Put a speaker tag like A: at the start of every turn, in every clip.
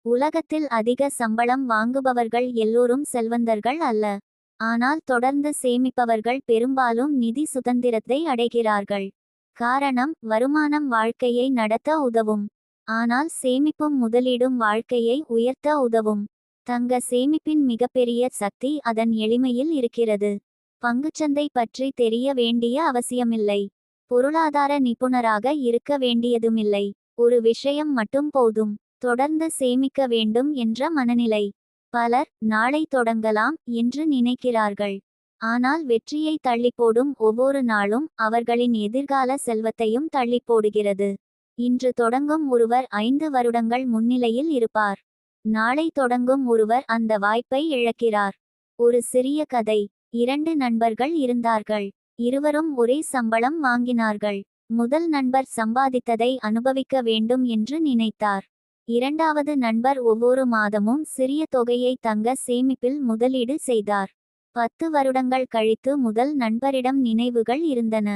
A: உலகத்தில் அதிக சம்பளம் வாங்குபவர்கள் எல்லோரும் செல்வந்தர்கள் அல்ல. ஆனால் தொடர்ந்து சேமிப்பவர்கள் பெரும்பாலும் நிதி சுதந்திரத்தை அடைகிறார்கள். காரணம், வருமானம் வாழ்க்கையை நடத்த உதவும். ஆனால் சேமிப்பும் முதலீடும் வாழ்க்கையை உயர்த்த உதவும். தங்க சேமிப்பின் மிகப்பெரிய சக்தி அதன் எளிமையில் இருக்கிறது. பங்குச்சந்தை பற்றி தெரிய வேண்டிய அவசியமில்லை. பொருளாதார நிபுணராக இருக்க வேண்டியதுமில்லை. ஒரு விஷயம் மட்டும் போதும்: தொடர்ந்து சேமிக்க வேண்டும் என்ற மனநிலை. பலர் நாளை தொடங்கலாம் என்று நினைக்கிறார்கள். ஆனால் வெற்றியை தள்ளிப்போடும் ஒவ்வொரு நாளும் அவர்களின் எதிர்கால செல்வத்தையும் தள்ளிப்போடுகிறது. இன்று தொடங்கும் ஒருவர் 5 வருடங்கள் முன்னிலையில் இருப்பார். நாளை தொடங்கும் ஒருவர் அந்த வாய்ப்பை இழக்கிறார். ஒரு சிறிய கதை. 2 நண்பர்கள் இருந்தார்கள். இருவரும் ஒரே சம்பளம் வாங்கினார்கள். முதல் நண்பர் சம்பாதித்ததை அனுபவிக்க வேண்டும் என்று நினைத்தார். இரண்டாவது நண்பர் ஒவ்வொரு மாதமும் சிறிய தொகையை தங்க சேமிப்பில் முதலீடு செய்தார். 10 வருடங்கள் கழித்து முதல் நண்பரிடம் நினைவுகள் இருந்தன.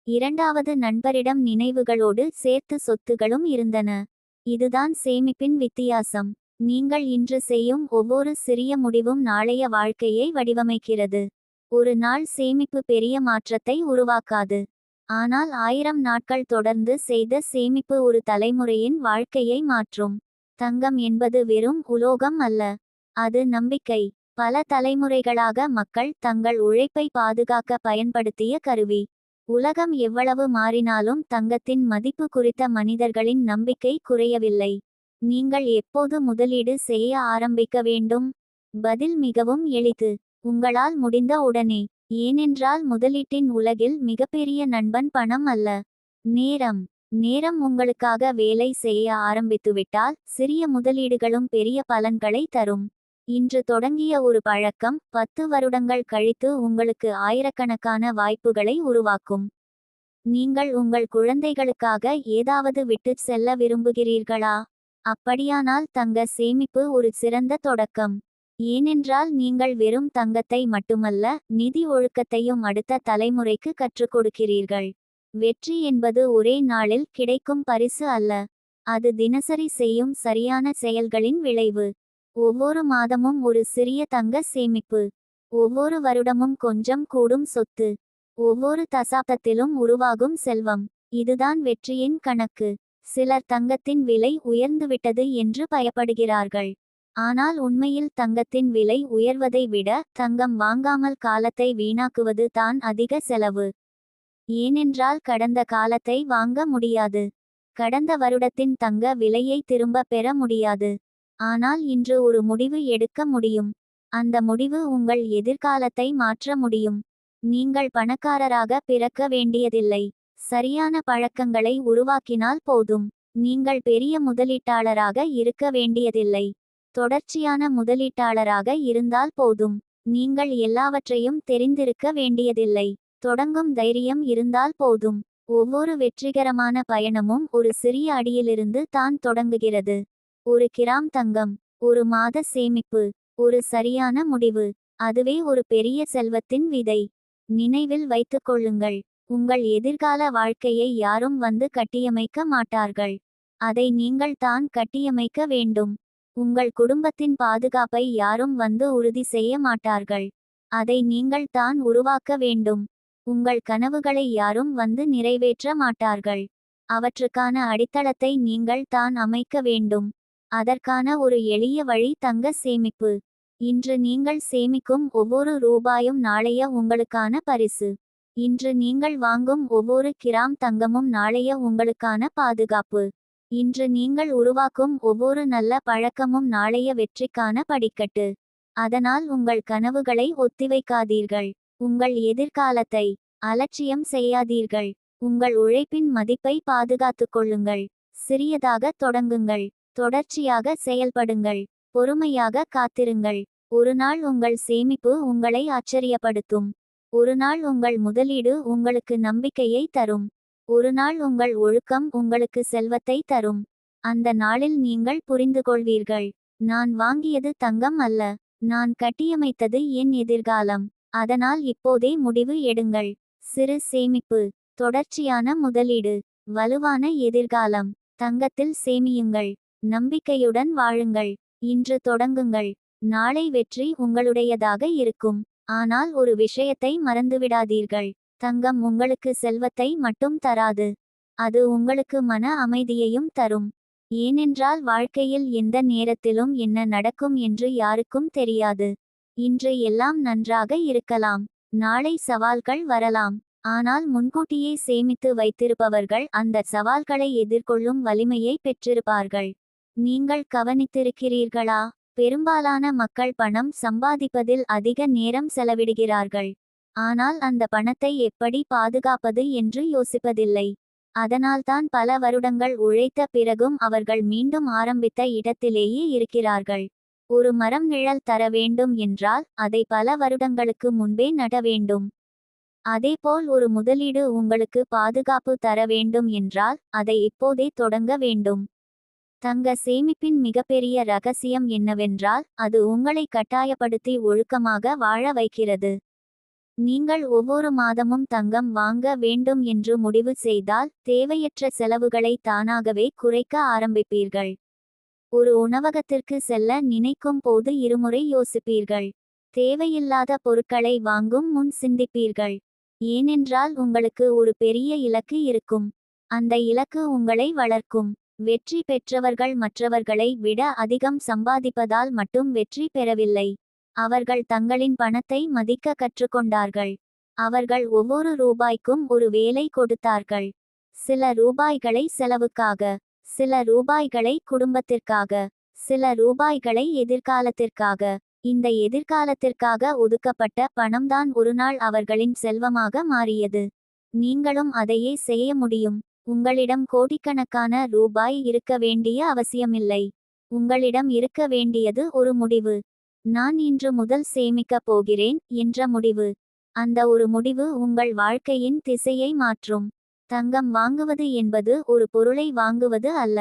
A: இரண்டாவது நண்பரிடம் நினைவுகளோடு சேர்த்து சொத்துகளும் இருந்தன. இதுதான் சேமிப்பின் வித்தியாசம். நீங்கள் இன்று செய்யும் ஒவ்வொரு சிறிய முடிவும் நாளைய வாழ்க்கையை வடிவமைக்கிறது. ஒரு நாள் சேமிப்பு பெரிய மாற்றத்தை உருவாக்காது. ஆனால் 1000 நாட்கள் தொடர்ந்து செய்த சேமிப்பு ஒரு தலைமுறையின் வாழ்க்கையை மாற்றும். தங்கம் என்பது வெறும் உலோகம் அல்ல. அது நம்பிக்கை. பல தலைமுறைகளாக மக்கள் தங்கள் உழைப்பை பாதுகாக்க பயன்படுத்திய கருவி. உலகம் எவ்வளவு மாறினாலும் தங்கத்தின் மதிப்பு குறித்த மனிதர்களின் நம்பிக்கை குறையவில்லை. நீங்கள் எப்போது முதலீடு செய்ய ஆரம்பிக்க வேண்டும்? பதில் மிகவும் எளிது: உங்களால் முடிந்த உடனே. ஏனென்றால் முதலீட்டின் உலகில் மிகப்பெரிய நண்பன் பணம் அல்ல, நேரம். நேரம் உங்களுக்காக வேலை செய்ய ஆரம்பித்துவிட்டால் சிறிய முதலீடுகளும் பெரிய பலன்களை தரும். இன்று தொடங்கிய ஒரு பழக்கம் 10 வருடங்கள் கழித்து உங்களுக்கு ஆயிரக்கணக்கான வாய்ப்புகளை உருவாக்கும். நீங்கள் உங்கள் குழந்தைகளுக்காக ஏதாவது விட்டுச் செல்ல விரும்புகிறீர்களா? அப்படியானால் தங்க சேமிப்பு ஒரு சிறந்த தொடக்கம். ஏனென்றால் நீங்கள் வெறும் தங்கத்தை மட்டுமல்ல, நிதி ஒழுக்கத்தையும் அடுத்த தலைமுறைக்கு கற்றுக் கொடுக்கிறீர்கள். வெற்றி என்பது ஒரே நாளில் கிடைக்கும் பரிசு அல்ல. அது தினசரி செய்யும் சரியான செயல்களின் விளைவு. ஒவ்வொரு மாதமும் ஒரு சிறிய தங்க சேமிப்பு. ஒவ்வொரு வருடமும் கொஞ்சம் கூடும் சொத்து. ஒவ்வொரு தசாப்தத்திலும் உருவாகும் செல்வம். இதுதான் வெற்றியின் கணக்கு. சிலர் தங்கத்தின் விலை உயர்ந்துவிட்டது என்று பயப்படுகிறார்கள். ஆனால் உண்மையில் தங்கத்தின் விலை உயர்வதை விட தங்கம் வாங்காமல் காலத்தை வீணாக்குவது தான் அதிக செலவு. ஏனென்றால் கடந்த காலத்தை வாங்க முடியாது. கடந்த வருடத்தின் தங்க விலையை திரும்ப பெற முடியாது. ஆனால் இன்று ஒரு முடிவு எடுக்க முடியும். அந்த முடிவு உங்கள் எதிர்காலத்தை மாற்ற முடியும். நீங்கள் பணக்காரராக பிறக்க வேண்டியதில்லை. சரியான பழக்கங்களை உருவாக்கினால் போதும். நீங்கள் பெரிய முதலீட்டாளராக இருக்க வேண்டியதில்லை. தொடர்ச்சியான முதலீட்டாளராக இருந்தால் போதும். நீங்கள் எல்லாவற்றையும் தெரிந்திருக்க வேண்டியதில்லை. தொடங்கும் தைரியம் இருந்தால் போதும். ஒவ்வொரு வெற்றிகரமான பயணமும் ஒரு சிறிய அடியிலிருந்து தான் தொடங்குகிறது. ஒரு கிராம் தங்கம், ஒரு மாத சேமிப்பு, ஒரு சரியான முடிவு. அதுவே ஒரு பெரிய செல்வத்தின் விதை. நினைவில் வைத்துக் கொள்ளுங்கள்: உங்கள் எதிர்கால வாழ்க்கையை யாரும் வந்து கட்டியமைக்க மாட்டார்கள். அதை நீங்கள் தான் கட்டியமைக்க வேண்டும். உங்கள் குடும்பத்தின் பாதுகாப்பை யாரும் வந்து உறுதி செய்ய மாட்டார்கள். அதை நீங்கள் தான் உருவாக்க வேண்டும். உங்கள் கனவுகளை யாரும் வந்து நிறைவேற்ற மாட்டார்கள். அவற்றுக்கான அடித்தளத்தை நீங்கள் தான் அமைக்க வேண்டும். அதற்கான ஒரு எளிய வழி தங்க சேமிப்பு. இன்று நீங்கள் சேமிக்கும் ஒவ்வொரு ரூபாயும் நாளைய உங்களுக்கான பரிசு. இன்று நீங்கள் வாங்கும் ஒவ்வொரு கிராம் தங்கமும் நாளைய உங்களுக்கான பாதுகாப்பு. இன்று நீங்கள் உருவாக்கும் ஒவ்வொரு நல்ல பழக்கமும் நாளைய வெற்றிக்கான படிக்கட்டு. அதனால் உங்கள் கனவுகளை ஒத்திவைக்காதீர்கள். உங்கள் எதிர்காலத்தை அலட்சியம் செய்யாதீர்கள். உங்கள் உழைப்பின் மதிப்பை பாதுகாத்துக் கொள்ளுங்கள். சிறியதாக தொடங்குங்கள். தொடர்ச்சியாக செயல்படுங்கள். பொறுமையாக காத்திருங்கள். ஒரு நாள் உங்கள் சேமிப்பு உங்களை ஆச்சரியப்படுத்தும். ஒரு நாள் உங்கள் முதலீடு உங்களுக்கு நம்பிக்கையை தரும். ஒரு நாள் உங்கள் ஒழுக்கம் உங்களுக்கு செல்வத்தை தரும். அந்த நாளில் நீங்கள் புரிந்துகொள்வீர்கள்: நான் வாங்கியது தங்கம் அல்ல, நான் கட்டியமைத்தது என் எதிர்காலம். அதனால் இப்போதே முடிவு எடுங்கள். சிறு சேமிப்பு, தொடர்ச்சியான முதலீடு, வலுவான எதிர்காலம். தங்கத்தில் சேமியுங்கள். நம்பிக்கையுடன் வாழுங்கள். இன்று தொடங்குங்கள். நாளை வெற்றி உங்களுடையதாக இருக்கும். ஆனால் ஒரு விஷயத்தை மறந்துவிடாதீர்கள். தங்கம் உங்களுக்கு செல்வத்தை மட்டும் தராது. அது உங்களுக்கு மன அமைதியையும் தரும். ஏனென்றால் வாழ்க்கையில் எந்த நேரத்திலும் என்ன நடக்கும் என்று யாருக்கும் தெரியாது. இன்று எல்லாம் நன்றாக இருக்கலாம். நாளை சவால்கள் வரலாம். ஆனால் முன்கூட்டியே சேமித்து வைத்திருப்பவர்கள் அந்த சவால்களை எதிர்கொள்ளும் வலிமையை பெற்றிருப்பார்கள். நீங்கள் கவனித்திருக்கிறீர்களா? பெரும்பாலான மக்கள் பணம் சம்பாதிப்பதில் அதிக நேரம் செலவிடுகிறார்கள். ஆனால் அந்த பணத்தை எப்படி பாதுகாப்பது என்று யோசிப்பதில்லை. அதனால்தான் பல வருடங்கள் உழைத்த பிறகும் அவர்கள் மீண்டும் ஆரம்பித்த இடத்திலேயே இருக்கிறார்கள். ஒரு மரம் நிழல் தர வேண்டும் என்றால் அதை பல வருடங்களுக்கு முன்பே நட வேண்டும். அதேபோல் ஒரு முதலீடு உங்களுக்கு பாதுகாப்பு தர வேண்டும் என்றால் அதை இப்போதே தொடங்க வேண்டும். தங்க சேமிப்பின் மிகப்பெரிய ரகசியம் என்னவென்றால் அது உங்களை கட்டாயப்படுத்தி ஒழுக்கமாக வாழ வைக்கிறது. நீங்கள் ஒவ்வொரு மாதமும் தங்கம் வாங்க வேண்டும் என்று முடிவு செய்தால் தேவையற்ற செலவுகளை தானாகவே குறைக்க ஆரம்பிப்பீர்கள். ஒரு உணவகத்திற்கு செல்ல நினைக்கும் போது இருமுறை யோசிப்பீர்கள். தேவையில்லாத பொருட்களை வாங்கும் முன் சிந்திப்பீர்கள். ஏனென்றால் உங்களுக்கு ஒரு பெரிய இலக்கு இருக்கும். அந்த இலக்கு உங்களை வளர்க்கும். வெற்றி பெற்றவர்கள் மற்றவர்களை விட அதிகம் சம்பாதிப்பதால் மட்டும் வெற்றி பெறவில்லை. அவர்கள் தங்களின் பணத்தை மதிக்க கற்றுக்கொண்டார்கள். அவர்கள் ஒவ்வொரு ரூபாய்க்கும் ஒரு வேலை கொடுத்தார்கள். சில ரூபாய்களை செலவுக்காக, சில ரூபாய்களை குடும்பத்திற்காக, சில ரூபாய்களை எதிர்காலத்திற்காக. இந்த எதிர்காலத்திற்காக ஒதுக்கப்பட்ட பணம்தான் ஒருநாள் அவர்களின் செல்வமாக மாறியது. நீங்களும் அதையே செய்ய முடியும். உங்களிடம் கோடிக்கணக்கான ரூபாய் இருக்க வேண்டிய அவசியமில்லை. உங்களிடம் இருக்க வேண்டியது ஒரு முடிவு. நான் இன்று முதல் சேமிக்கப் போகிறேன் என்ற முடிவு. அந்த ஒரு முடிவு உங்கள் வாழ்க்கையின் திசையை மாற்றும். தங்கம் வாங்குவது என்பது ஒரு பொருளை வாங்குவது அல்ல.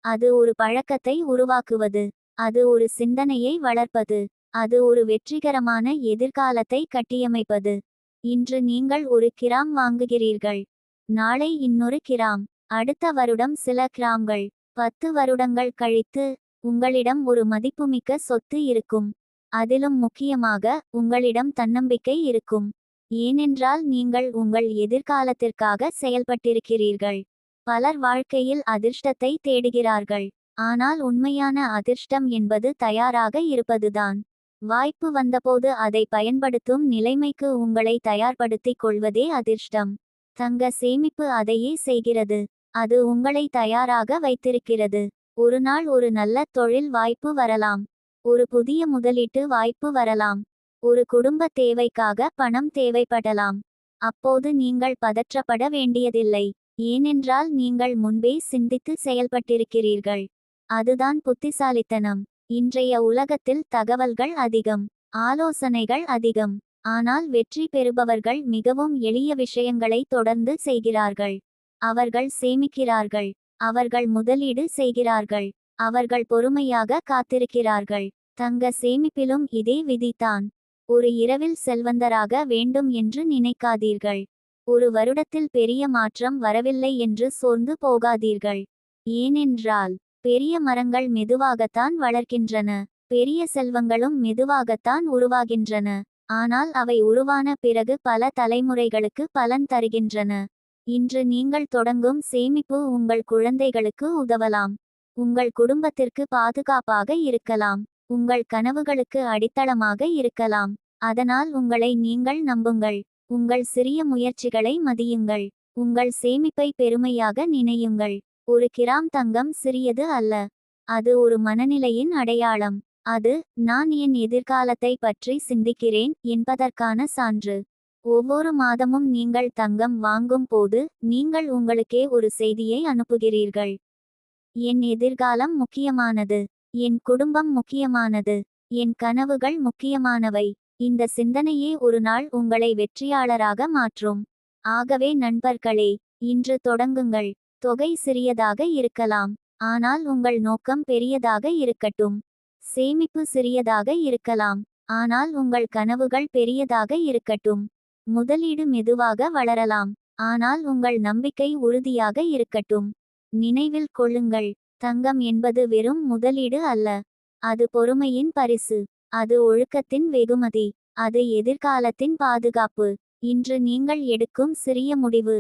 A: அது ஒரு பழக்கத்தை உருவாக்குவது. அது ஒரு சிந்தனையை வளர்ப்பது. அது ஒரு வெற்றிகரமான எதிர்காலத்தை கட்டியமைப்பது. இன்று நீங்கள் ஒரு கிராம் வாங்குகிறீர்கள். நாளை இன்னொரு கிராம். அடுத்த வருடம் சில கிராம்கள். 10 வருடங்கள் கழித்து உங்களிடம் ஒரு மதிப்புமிக்க சொத்து இருக்கும். அதிலும் முக்கியமாக உங்களிடம் தன்னம்பிக்கை இருக்கும். ஏனென்றால் நீங்கள் உங்கள் எதிர்காலத்திற்காக செயல்பட்டிருக்கிறீர்கள். பலர் வாழ்க்கையில் அதிர்ஷ்டத்தை தேடுகிறார்கள். ஆனால் உண்மையான அதிர்ஷ்டம் என்பது தயாராக இருப்பதுதான். வாய்ப்பு வந்தபோது அதை பயன்படுத்தும் நிலைமைக்கு உங்களை தயார்படுத்திக் கொள்வதே அதிர்ஷ்டம். தங்க சேமிப்பு அதையே செய்கிறது. அது உங்களை தயாராக வைத்திருக்கிறது. ஒரு நாள் ஒரு நல்ல தொழில் வாய்ப்பு வரலாம். ஒரு புதிய முதலீட்டு வாய்ப்பு வரலாம். ஒரு குடும்ப தேவைக்காக பணம் தேவைப்படலாம். அப்போது நீங்கள் பதற்றப்பட வேண்டியதில்லை. ஏனென்றால் நீங்கள் முன்பே சிந்தித்து செயல்பட்டிருக்கிறீர்கள். அதுதான் புத்திசாலித்தனம். இன்றைய உலகத்தில் தகவல்கள் அதிகம், ஆலோசனைகள் அதிகம். ஆனால் வெற்றி பெறுபவர்கள் மிகவும் எளிய விஷயங்களை தொடர்ந்து செய்கிறார்கள். அவர்கள் சேமிக்கிறார்கள். அவர்கள் முதலீடு செய்கிறார்கள். அவர்கள் பொறுமையாக காத்திருக்கிறார்கள். தங்க சேமிப்பிலும் இதே விதிதான். ஒரு இரவில் செல்வந்தராக வேண்டும் என்று நினைக்காதீர்கள். ஒரு வருடத்தில் பெரிய மாற்றம் வரவில்லை என்று சோர்ந்து போகாதீர்கள். ஏனென்றால் பெரிய மரங்கள் மெதுவாகத்தான் வளர்க்கின்றன. பெரிய செல்வங்களும் மெதுவாகத்தான் உருவாகின்றன. ஆனால் அவை உருவான பிறகு பல தலைமுறைகளுக்கு பலன் தருகின்றன. இன்று நீங்கள் தொடங்கும் சேமிப்பு உங்கள் குழந்தைகளுக்கு உதவலாம். உங்கள் குடும்பத்திற்கு பாதுகாப்பாக இருக்கலாம். உங்கள் கனவுகளுக்கு அடித்தளமாக இருக்கலாம். அதனால் உங்களை நீங்கள் நம்புங்கள். உங்கள் சிறிய முயற்சிகளை மதியுங்கள். உங்கள் சேமிப்பை பெருமையாக நினையுங்கள். ஒரு கிராம் தங்கம் சிறியது அல்ல. அது ஒரு மனநிலையின் அடையாளம். அது நான் என் எதிர்காலத்தை பற்றி சிந்திக்கிறேன் என்பதற்கான சான்று. ஒவ்வொரு மாதமும் நீங்கள் தங்கம் வாங்கும் போது நீங்கள் உங்களுக்கே ஒரு செய்தியை அனுப்புகிறீர்கள். என் எதிர்காலம் முக்கியமானது. என் குடும்பம் முக்கியமானது. என் கனவுகள் முக்கியமானவை. இந்த சிந்தனையே ஒரு நாள் உங்களை வெற்றியாளராக மாற்றும். ஆகவே நண்பர்களே, இன்று தொடங்குங்கள். தொகை சிறியதாக இருக்கலாம். ஆனால் உங்கள் நோக்கம் பெரியதாக இருக்கட்டும். சேமிப்பு சிறியதாக இருக்கலாம். ஆனால் உங்கள் கனவுகள் பெரியதாக இருக்கட்டும். முதலீடு மெதுவாக வளரலாம். ஆனால் உங்கள் நம்பிக்கை உறுதியாக இருக்கட்டும். நினைவில் கொள்ளுங்கள், தங்கம் என்பது வெறும் முதலீடு அல்ல. அது பொறுமையின் பரிசு. அது ஒழுக்கத்தின் வெகுமதி. அது எதிர்காலத்தின் பாதுகாப்பு. இன்று நீங்கள் எடுக்கும் சிறிய முடிவு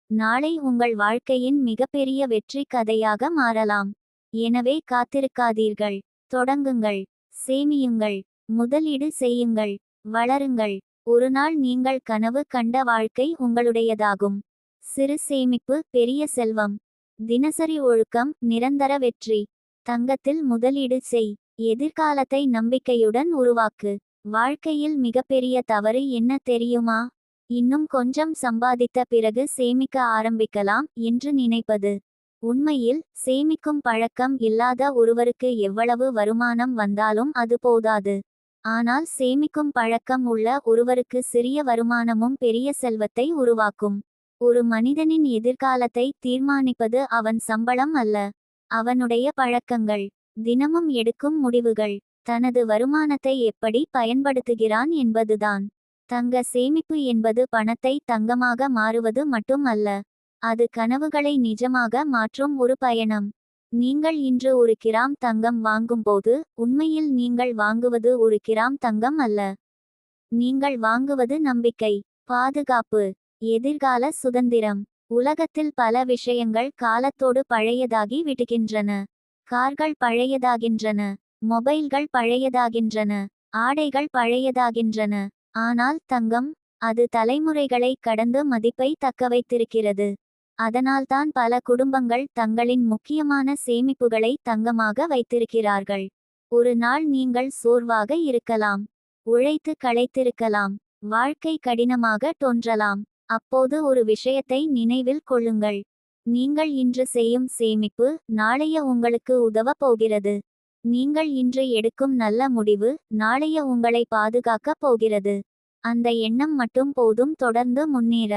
A: நாளை உங்கள் வாழ்க்கையின் மிகப்பெரிய வெற்றி கதையாக மாறலாம். எனவே காத்திருக்காதீர்கள். தொடங்குங்கள். சேமியுங்கள். முதலீடு செய்யுங்கள். வளருங்கள். ஒருநாள் நீங்கள் கனவு கண்ட வாழ்க்கை உங்களுடையதாகும். சிறு சேமிப்பு பெரிய செல்வம். தினசரி ஒழுக்கம் நிரந்தர வெற்றி. தங்கத்தில் முதலீடு செய். எதிர்காலத்தை நம்பிக்கையுடன் உருவாக்கு. வாழ்க்கையில் மிகப்பெரிய தவறு என்ன தெரியுமா? இன்னும் கொஞ்சம் சம்பாதித்த பிறகு சேமிக்க ஆரம்பிக்கலாம் என்று நினைப்பது. உண்மையில் சேமிக்கும் பழக்கம் இல்லாத ஒருவருக்கு எவ்வளவு வருமானம் வந்தாலும் அது போதாது. ஆனால் சேமிக்கும் பழக்கம் உள்ள ஒருவருக்கு சிறிய வருமானமும் பெரிய செல்வத்தை உருவாக்கும். ஒரு மனிதனின் எதிர்காலத்தை தீர்மானிப்பது அவன் சம்பளம் அல்ல, அவனுடைய பழக்கங்கள். தினமும் எடுக்கும் முடிவுகள். தனது வருமானத்தை எப்படி பயன்படுத்துகிறான் என்பதுதான். தங்க சேமிப்பு என்பது பணத்தை தங்கமாக மாறுவது மட்டும் அல்ல. அது கனவுகளை நிஜமாக மாற்றும் ஒரு பயணம். நீங்கள் இன்று ஒரு கிராம் தங்கம் வாங்கும்போது உண்மையில் நீங்கள் வாங்குவது ஒரு கிராம் தங்கம் அல்ல. நீங்கள் வாங்குவது நம்பிக்கை, பாதுகாப்பு, எதிர்கால சுதந்திரம். உலகத்தில் பல விஷயங்கள் காலத்தோடு பழையதாகி விடுகின்றன. கார்கள் பழையதாகின்றன, மொபைல்கள் பழையதாகின்றன, ஆடைகள் பழையதாகின்றன. ஆனால் தங்கம், அது தலைமுறைகளை கடந்து மதிப்பை தக்கவைத்திருக்கிறது. அதனால்தான் பல குடும்பங்கள் தங்களின் முக்கியமான சேமிப்புகளை தங்கமாக வைத்திருக்கிறார்கள். ஒரு நாள் நீங்கள் சோர்வாக இருக்கலாம், உழைத்து களைத்திருக்கலாம், வாழ்க்கை கடினமாக தோன்றலாம். அப்போது ஒரு விஷயத்தை நினைவில் கொள்ளுங்கள். நீங்கள் இன்று செய்யும் சேமிப்பு நாளைய உங்களுக்கு உதவப் போகிறது. நீங்கள் இன்று எடுக்கும் நல்ல முடிவு நாளைய உங்களை பாதுகாக்கப் போகிறது. அந்த எண்ணம் மட்டும் போதும் தொடர்ந்து முன்னேற.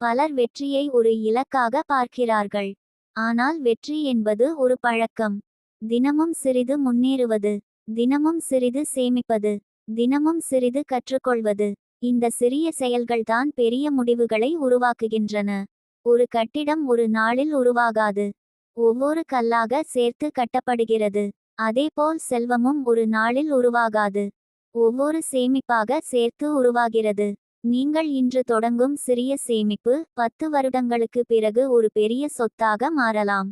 A: பலர் வெற்றியை ஒரு இலக்காக பார்க்கிறார்கள். ஆனால் வெற்றி என்பது ஒரு பழக்கம். தினமும் சிறிது முன்னேறுவது, தினமும் சிறிது சேமிப்பது, தினமும் சிறிது கற்றுக்கொள்வது. இந்த சிறிய செயல்கள்தான் பெரிய முடிவுகளை உருவாக்குகின்றன. ஒரு கட்டிடம் ஒரு நாளில் உருவாகாது, ஒவ்வொரு கல்லாக சேர்த்து கட்டப்படுகிறது. அதேபோல் செல்வமும் ஒரு நாளில் உருவாகாது, ஒவ்வொரு சேமிப்பாக சேர்த்து உருவாகிறது. நீங்கள் இன்று தொடங்கும் சிறிய சேமிப்பு 10 வருடங்களுக்கு பிறகு ஒரு பெரிய சொத்தாக மாறலாம்.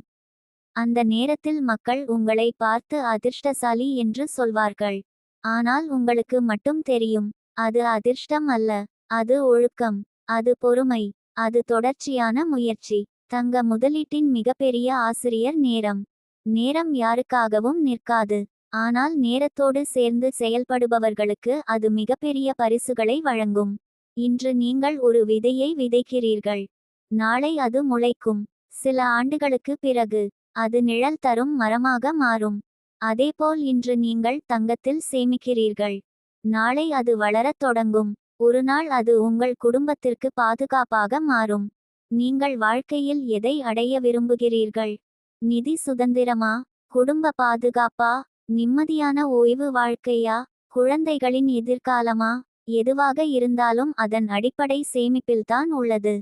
A: அந்த நேரத்தில் மக்கள் உங்களை பார்த்து அதிர்ஷ்டசாலி என்று சொல்வார்கள். ஆனால் உங்களுக்கு மட்டும் தெரியும், அது அதிர்ஷ்டம் அல்ல, அது ஒழுக்கம், அது பொறுமை, அது தொடர்ச்சியான முயற்சி. தங்க முதலீட்டின் மிகப்பெரிய ஆசிரியர் நேரம். நேரம் யாருக்காகவும் நிற்காது. ஆனால் நேரத்தோடு சேர்ந்து செயல்படுபவர்களுக்கு அது மிகப்பெரிய பரிசுகளை வழங்கும். இன்று நீங்கள் ஒரு விதையை விதைக்கிறீர்கள். நாளை அது முளைக்கும். சில ஆண்டுகளுக்கு பிறகு அது நிழல் தரும் மரமாக மாறும். அதேபோல் இன்று நீங்கள் தங்கத்தில் சேமிக்கிறீர்கள். நாளை அது வளரத் தொடங்கும். ஒருநாள் அது உங்கள் குடும்பத்திற்கு பாதுகாப்பாக மாறும். நீங்கள் வாழ்க்கையில் எதை அடைய விரும்புகிறீர்கள்? நிதி சுதந்திரமா? குடும்ப பாதுகாப்பா? நிம்மதியான ஓய்வு வாழ்க்கையா? குழந்தைகளின் எதிர்காலமா? எதுவாக இருந்தாலும் அதன் அடிப்படை சேமிப்பில்தான் உள்ளது.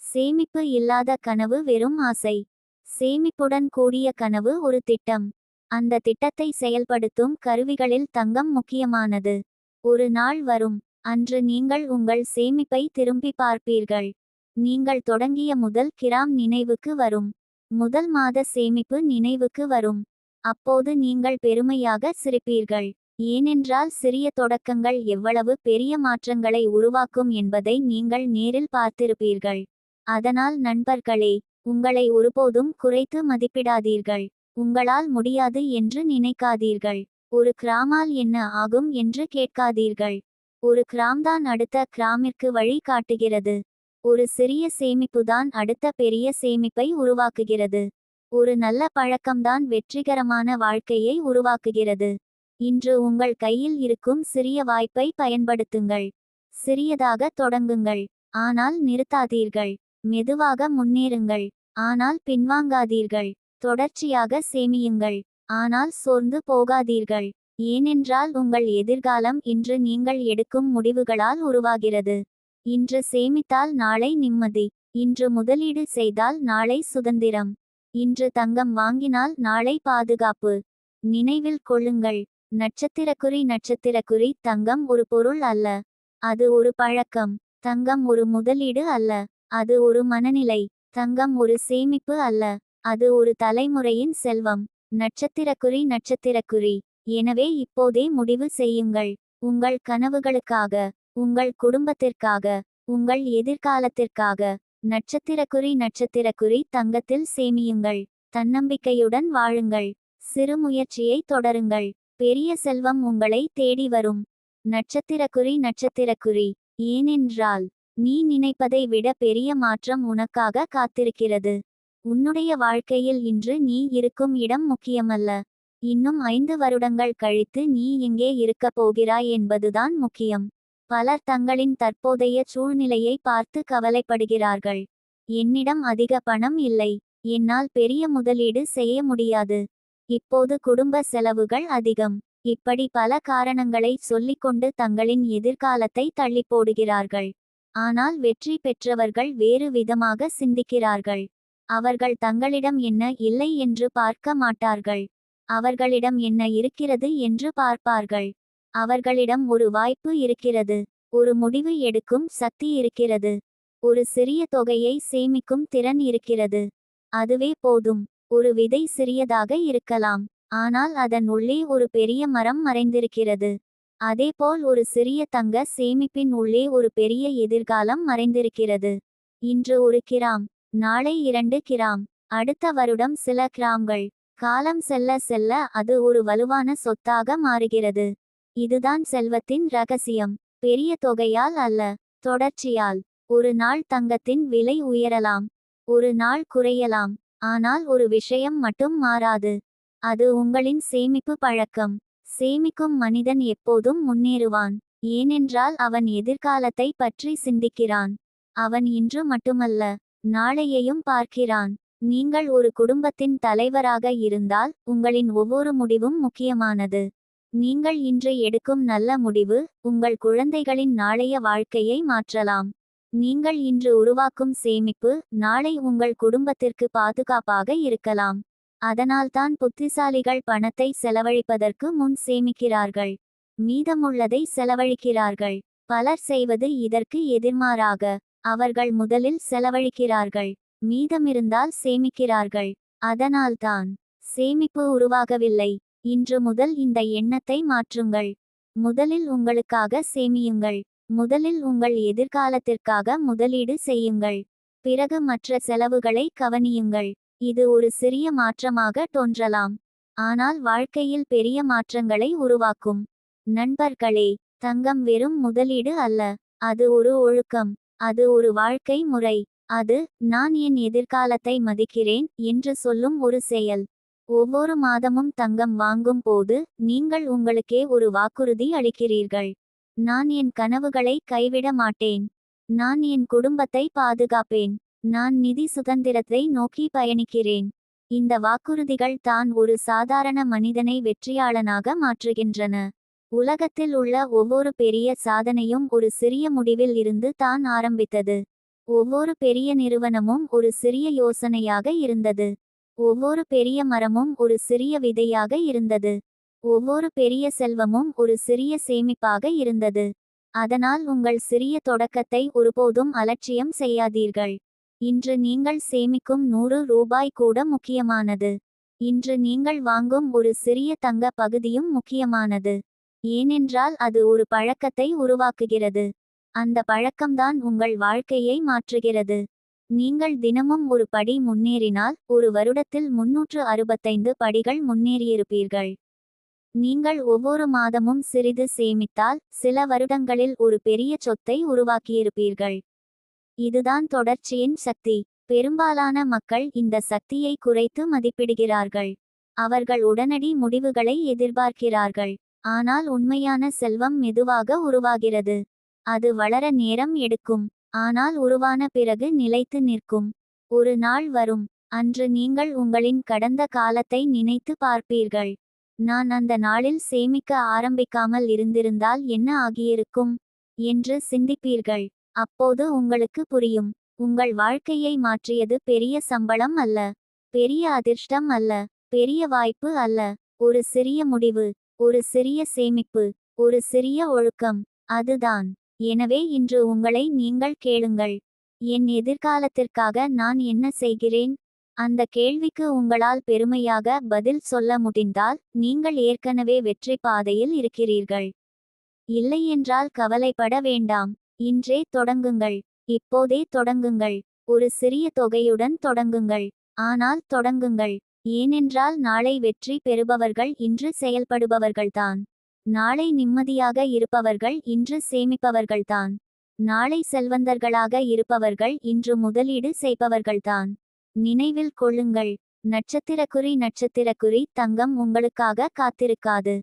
A: சேமிப்பு இல்லாத கனவு வெறும் ஆசை. சேமிப்புடன் கூடிய கனவு ஒரு திட்டம். அந்த திட்டத்தை செயல்படுத்தும் கருவிகளில் தங்கம் முக்கியமானது. ஒரு நாள் வரும், அன்று நீங்கள் உங்கள் சேமிப்பை திரும்பி பார்ப்பீர்கள். நீங்கள் தொடங்கிய முதல் கிராம் நினைவுக்கு வரும். முதல் மாத சேமிப்பு நினைவுக்கு வரும். அப்போது நீங்கள் பெருமையாக சிரிப்பீர்கள். ஏனென்றால் சிறிய தொடக்கங்கள் எவ்வளவு பெரிய மாற்றங்களை உருவாக்கும் என்பதை நீங்கள் நேரில் பார்த்திருப்பீர்கள். அதனால் நண்பர்களே, உங்களை ஒருபோதும் குறைத்து மதிப்பிடாதீர்கள். உங்களால் முடியாது என்று நினைக்காதீர்கள். ஒரு கிராமால் என்ன ஆகும் என்று கேட்காதீர்கள். ஒரு கிராம்தான் அடுத்த கிராமிற்கு வழி காட்டுகிறது. ஒரு சிறிய சேமிப்புதான் அடுத்த பெரிய சேமிப்பை உருவாக்குகிறது. ஒரு நல்ல பழக்கம்தான் வெற்றிகரமான வாழ்க்கையை உருவாக்குகிறது. இன்று உங்கள் கையில் இருக்கும் சிறிய வாய்ப்பை பயன்படுத்துங்கள். சிறியதாக தொடங்குங்கள், ஆனால் நிறுத்தாதீர்கள். மெதுவாக முன்னேறுங்கள், ஆனால் பின்வாங்காதீர்கள். தொடர்ச்சியாக சேமியுங்கள், ஆனால் சோர்ந்து போகாதீர்கள். ஏனென்றால் உங்கள் எதிர்காலம் இன்று நீங்கள் எடுக்கும் முடிவுகளால் உருவாகிறது. இன்று சேமித்தால் நாளை நிம்மதி. இன்று முதலீடு செய்தால் நாளை சுதந்திரம். இன்று தங்கம் வாங்கினால் நாளை பாதுகாப்பு. நினைவில் கொள்ளுங்கள். நட்சத்திரக்குறி தங்கம் ஒரு பொருள் அல்ல. அது ஒரு பழக்கம். தங்கம் ஒரு முதலீடு அல்ல. அது ஒரு மனநிலை. தங்கம் ஒரு சேமிப்பு அல்ல. அது ஒரு தலைமுறையின் செல்வம். நட்சத்திரக்குறி. எனவே இப்போதே முடிவு செய்யுங்கள். உங்கள் கனவுகளுக்காக, உங்கள் குடும்பத்திற்காக, உங்கள் எதிர்காலத்திற்காக. நட்சத்திரக்குறி தங்கத்தில் சேமியுங்கள். தன்னம்பிக்கையுடன் வாழுங்கள். சிறு முயற்சியை தொடருங்கள். பெரிய செல்வம் உங்களை தேடி வரும். நட்சத்திரக்குறி. ஏனென்றால் நீ நினைப்பதை விட பெரிய மாற்றம் உனக்காக காத்திருக்கிறது. உன்னுடைய வாழ்க்கையில் இன்று நீ இருக்கும் இடம் முக்கியமல்ல. இன்னும் 5 வருடங்கள் கழித்து நீ எங்கே இருக்கப் போகிறாய் என்பதுதான் முக்கியம். பலர் தங்களின் தற்போதைய சூழ்நிலையை பார்த்து கவலைப்படுகிறார்கள். என்னிடம் அதிக பணம் இல்லை. என்னால் பெரிய முதலீடு செய்ய முடியாது. இப்போது குடும்ப செலவுகள் அதிகம். இப்படி பல காரணங்களை சொல்லிக்கொண்டு தங்களின் எதிர்காலத்தை தள்ளி போடுகிறார்கள். ஆனால் வெற்றி பெற்றவர்கள் வேறு விதமாக சிந்திக்கிறார்கள். அவர்கள் தங்களிடம் என்ன இல்லை என்று பார்க்க மாட்டார்கள். அவர்களிடம் என்ன இருக்கிறது என்று பார்ப்பார்கள். அவர்களிடம் ஒரு வாய்ப்பு இருக்கிறது. ஒரு முடிவு எடுக்கும் சக்தி இருக்கிறது. ஒரு சிறிய தொகையை சேமிக்கும் திறன் இருக்கிறது. அதுவே போதும். ஒரு விதை சிறியதாக இருக்கலாம். ஆனால் அதன் உள்ளே ஒரு பெரிய மரம் மறைந்திருக்கிறது. அதேபோல் ஒரு சிறிய தங்க சேமிப்பின் உள்ளே ஒரு பெரிய எதிர்காலம் மறைந்திருக்கிறது. இன்று 1 கிராம், நாளை 2 கிராம், அடுத்த வருடம் சில கிராம்கள். காலம் செல்ல செல்ல அது ஒரு வலுவான சொத்தாக மாறுகிறது. இதுதான் செல்வத்தின் ரகசியம். பெரிய தொகையால் அல்ல, தொடர்ச்சியால். ஒரு நாள் தங்கத்தின் விலை உயரலாம், ஒரு நாள் குறையலாம். ஆனால் ஒரு விஷயம் மட்டும் மாறாது. அது உங்களின் சேமிப்பு பழக்கம். சேமிக்கும் மனிதன் எப்போதும் முன்னேறுவான். ஏனென்றால் அவன் எதிர்காலத்தை பற்றி சிந்திக்கிறான். அவன் இன்று மட்டுமல்ல, நாளையையும் பார்க்கிறான். நீங்கள் ஒரு குடும்பத்தின் தலைவராக இருந்தால் உங்களின் ஒவ்வொரு முடிவும் முக்கியமானது. நீங்கள் இன்று எடுக்கும் நல்ல முடிவு உங்கள் குழந்தைகளின் நாளைய வாழ்க்கையை மாற்றலாம். நீங்கள் இன்று உருவாக்கும் சேமிப்பு நாளை உங்கள் குடும்பத்திற்கு பாதுகாப்பாக இருக்கலாம். அதனால்தான் புத்திசாலிகள் பணத்தை செலவழிப்பதற்கு முன் சேமிக்கிறார்கள். மீதமுள்ளதை செலவழிக்கிறார்கள். பலர் செய்வது இதற்கு எதிர்மாறாக. அவர்கள் முதலில் செலவழிக்கிறார்கள், மீதமிருந்தால் சேமிக்கிறார்கள். அதனால்தான் சேமிப்பு உருவாகவில்லை. இன்று முதல் இந்த எண்ணத்தை மாற்றுங்கள். முதலில் உங்களுக்காக சேமியுங்கள். முதலில் உங்கள் எதிர்காலத்திற்காக முதலீடு செய்யுங்கள். பிறகு மற்ற செலவுகளை கவனியுங்கள். இது ஒரு சிறிய மாற்றமாக தோன்றலாம், ஆனால் வாழ்க்கையில் பெரிய மாற்றங்களை உருவாக்கும். நண்பர்களே, தங்கம் வெறும் முதலீடு அல்ல. அது ஒரு ஒழுக்கம். அது ஒரு வாழ்க்கை முறை. அது நான் என் எதிர்காலத்தை மதிக்கிறேன் என்று சொல்லும் ஒரு செயல். ஒவ்வொரு மாதமும் தங்கம் வாங்கும் போது நீங்கள் உங்களுக்கே ஒரு வாக்குறுதி அளிக்கிறீர்கள். நான் என் கனவுகளை கைவிட மாட்டேன். நான் என் குடும்பத்தை பாதுகாப்பேன். நான் நிதி சுதந்திரத்தை நோக்கி பயணிக்கிறேன். இந்த வாக்குறுதிகள் தான் ஒரு சாதாரண மனிதனை வெற்றியாளனாக மாற்றுகின்றன. உலகத்தில் உள்ள ஒவ்வொரு பெரிய சாதனையும் ஒரு சிறிய முடிவில் இருந்து தான் ஆரம்பித்தது. ஒவ்வொரு பெரிய நிறுவனமும் ஒரு சிறிய யோசனையாக இருந்தது. ஒவ்வொரு பெரிய மரமும் ஒரு சிறிய விதையாக இருந்தது. ஒவ்வொரு பெரிய செல்வமும் ஒரு சிறிய சேமிப்பாக இருந்தது. அதனால் உங்கள் சிறிய தொடக்கத்தை ஒருபோதும் அலட்சியம் செய்யாதீர்கள். இன்று நீங்கள் சேமிக்கும் 100 ரூபாய் கூட முக்கியமானது. இன்று நீங்கள் வாங்கும் ஒரு சிறிய தங்க பகுதியும் முக்கியமானது. ஏனென்றால் அது ஒரு பழக்கத்தை உருவாக்குகிறது. அந்த பழக்கம்தான் உங்கள் வாழ்க்கையை மாற்றுகிறது. நீங்கள் தினமும் ஒரு படி முன்னேறினால் ஒரு வருடத்தில் 365 படிகள் முன்னேறியிருப்பீர்கள். நீங்கள் ஒவ்வொரு மாதமும் சிறிது சேமித்தால் சில வருடங்களில் ஒரு பெரிய சொத்தை உருவாக்கியிருப்பீர்கள். இதுதான் தொடர்ச்சியின் சக்தி. பெரும்பாலான மக்கள் இந்த சக்தியை குறைத்து மதிப்பிடுகிறார்கள். அவர்கள் உடனடி முடிவுகளை எதிர்பார்க்கிறார்கள். ஆனால் உண்மையான செல்வம் மெதுவாக உருவாகிறது. அது வளர நேரம் எடுக்கும், ஆனால் உருவான பிறகு நிலைத்து நிற்கும். ஒரு நாள் வரும், அன்று நீங்கள் உங்களின் கடந்த காலத்தை நினைத்து பார்ப்பீர்கள். நான் அந்த நாளில் சேமிக்க ஆரம்பிக்காமல் இருந்திருந்தால் என்ன ஆகியிருக்கும் என்று சிந்திப்பீர்கள். அப்போது உங்களுக்கு புரியும், உங்கள் வாழ்க்கையை மாற்றியது பெரிய சம்பளம் அல்ல, பெரிய அதிர்ஷ்டம் அல்ல, பெரிய வாய்ப்பு அல்ல. ஒரு சிறிய முடிவு, ஒரு சிறிய சேமிப்பு, ஒரு சிறிய ஒழுக்கம். அதுதான். எனவே இன்று உங்களை நீங்கள் கேளுங்கள், என் எதிர்காலத்திற்காக நான் என்ன செய்கிறேன்? அந்த கேள்விக்கு உங்களால் பெருமையாக பதில் சொல்ல முடிந்தால் நீங்கள் ஏற்கனவே வெற்றி பாதையில் இருக்கிறீர்கள். இல்லையென்றால் கவலைப்பட வேண்டாம். இன்றே தொடங்குங்கள். இப்போதே தொடங்குங்கள். ஒரு சிறிய தொகையுடன் தொடங்குங்கள். ஆனால் தொடங்குங்கள். ஏனென்றால் நாளை வெற்றி பெறுபவர்கள் இன்று செயல்படுபவர்கள்தான். நாளை நிம்மதியாக இருப்பவர்கள் இன்று சேமிப்பவர்கள்தான். நாளை செல்வந்தர்களாக இருப்பவர்கள் இன்று முதலீடு செய்பவர்கள்தான். நினைவில் கொள்ளுங்கள், நட்சத்திரக்குறி தங்கம் உங்களுக்காக காத்திருக்காது.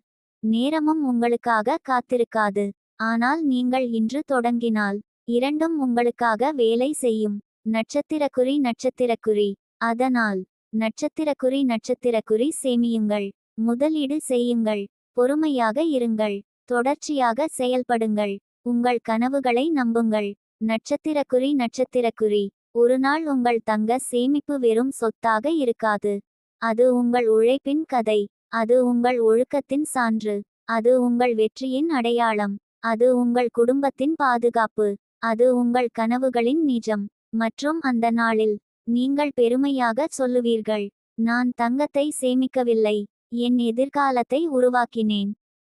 A: நேரமும் உங்களுக்காக காத்திருக்காது. ஆனால் நீங்கள் இன்று தொடங்கினால் இரண்டும் உங்களுக்காக வேலை செய்யும். நட்சத்திரக்குறி. அதனால் நட்சத்திரக்குறி சேமியுங்கள். முதலீடு செய்யுங்கள். பொறுமையாக இருங்கள். தொடர்ச்சியாக செயல்படுங்கள். உங்கள் கனவுகளை நம்புங்கள். நட்சத்திரக்குறி. ஒரு நாள் உங்கள் தங்க சேமிப்பு வெறும் சொத்தாக இருக்காது. அது உங்கள் உழைப்பின் கதை. அது உங்கள் ஒழுக்கத்தின் சான்று. அது உங்கள் வெற்றியின் அடையாளம். அது உங்கள் குடும்பத்தின் பாதுகாப்பு. அது உங்கள் கனவுகளின் நிஜம். மற்றும் அந்த நாளில் நீங்கள் பெருமையாக சொல்லுவீர்கள், நான் தங்கத்தை சேமிக்கவில்லை, என் எதிர்காலத்தை உருவாக்கினேன்.